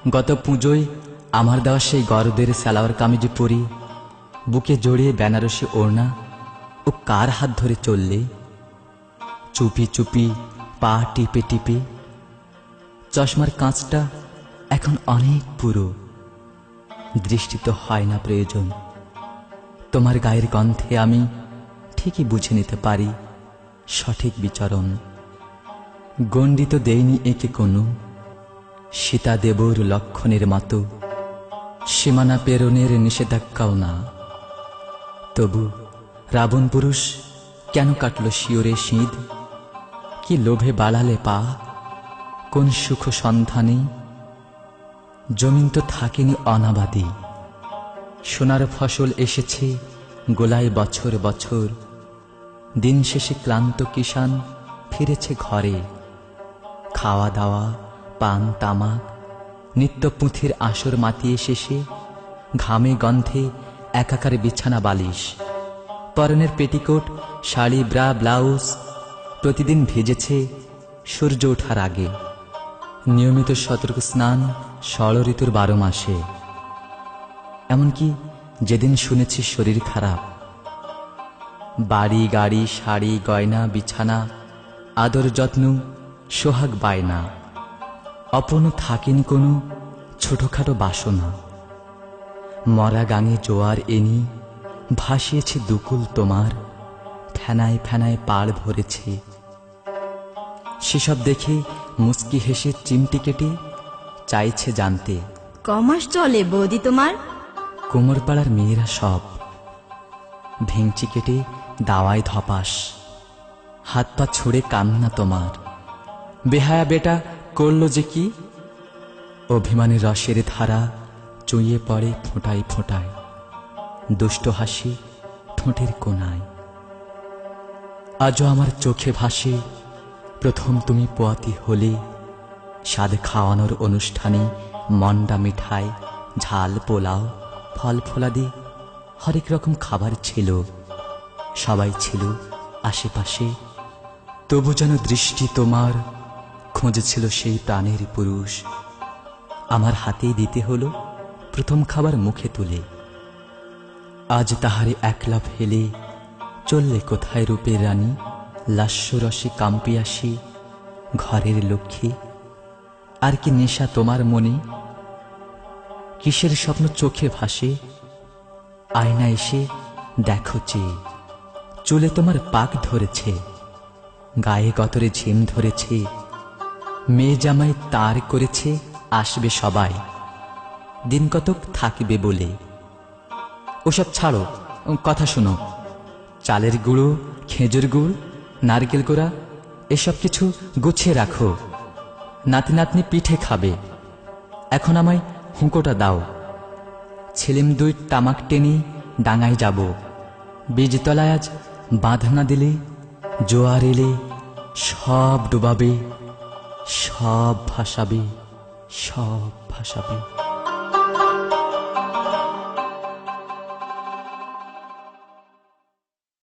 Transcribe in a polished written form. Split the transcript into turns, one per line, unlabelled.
গত পুজোয় আমার দেওয়া সেই গরদের সালোয়ার কামিজ পরি বুকে জড়িয়ে বেনারসি ওড়না ও কার হাত ধরে চললে, চুপি চুপি পা টিপে টিপে। চশমার কাঁচটা এখন অনেক পুরো, দৃষ্টি তো হয় না প্রয়োজন। তোমার গায়ের গন্ধে আমি ঠিকই বুঝে নিতে পারি সঠিক বিচরণ। গণ্ডি তো দেইনি একে কোনো সীতা দেবর লক্ষণের মতো, সীমানা প্রেরণের নিষেধাজ্ঞাও না। তবু রাবণ পুরুষ কেন কাটল শিওরে সিঁধ? কি লোভে বাড়ালে পা কোন সুখ সন্ধানে? জমিন তো থাকেনি অনাবাদী, সোনার ফসল এসেছে গোলায় বছর বছর। দিন শেষে ক্লান্ত কিষান ফিরেছে ঘরে, খাওয়া দাওয়া পান তামাক নিত্য পুঁথির আসর মাতিয়ে শেষে ঘামে গন্ধে একাকার বিছানা বালিশ। পরনের পেটিকোট শাড়ি ব্রা ব্লাউজ প্রতিদিন ভেজেছে সূর্য ওঠার আগে। নিয়মিত সতর্ক স্নান ষড় ঋতুর 12 মাসে। এমনকি যেদিন শুনেছি শরীর খারাপ, বাড়ি গাড়ি শাড়ি গয়না বিছানা আদর যত্ন সোহাগ বায়না, অপূর্ণ থাকেনি কোনো ছোটখাটো বাসনা। মরা গাঙে জোয়ার এনি ভাসিয়েছে দুকুল তোমার, ফেনায় ফেনায় পাড় ভরেছে। সেসব দেখে মুচকি হেসে চিমটি কেটে চাইছে জানতে,
কমাস চলে বৌদি তোমার?
কোমরপাড়ার মেয়েরা সব ভেঙচি কেটে দাওয়ায় ধপাস, হাত পা ছুড়ে কান্না তোমার। বেহায়া বেটা করল যে কি? অভিমানের রসের ধারা চুইয়ে পড়ে ফোঁটায় ফোঁটায়, দুষ্ট হাসি ঠোঁটের কোনায়। আজও আমার চোখে ভাসে প্রথম তুমি পোয়াতি হলে, স্বাদ খাওয়ানোর অনুষ্ঠানে মন্ডা মিঠাই ঝাল পোলাও ফল ফলাদি হরেক রকম খাবার ছিল। সবাই ছিল আশেপাশে, তবু যেন দৃষ্টি তোমার খুঁজেছিল সেই প্রাণের পুরুষ। আমার হাতেই দিতে হলো প্রথম খাবার মুখে তুলে। আজ তাহারে একলা ফেলে চললে কোথায় রূপের রানী? লাস্যরসে কাম্পিয়াসী ঘরের লক্ষ্মী। আর কি নেশা তোমার মনে? কিসের স্বপ্ন চোখে ভাসে? আয়না এসে দেখো চেয়ে, চুলে তোমার পাক ধরেছে, গায়ে গতরে ঝিম ধরেছে। মেয়ে জামাই তার করেছে আসবে সবাই, দিন কতক থাকবে বলে। ওসব ছাড়ো, কথা শোনো। চালের গুঁড়ো খেজুর গুড় নারকেল গোড়া এসব কিছু গুছিয়ে রাখো, নাতি নাতনি পিঠে খাবে। এখন আমায় হুঁকোটা দাও, ছেলেম 2 তামাক টেনে ডাঙায় যাব। বীজতলায় আজ বাঁধ না দিলে জোয়ার এলে সব ডুবাবে, সব ভাসাবে, সব ভাসাবে।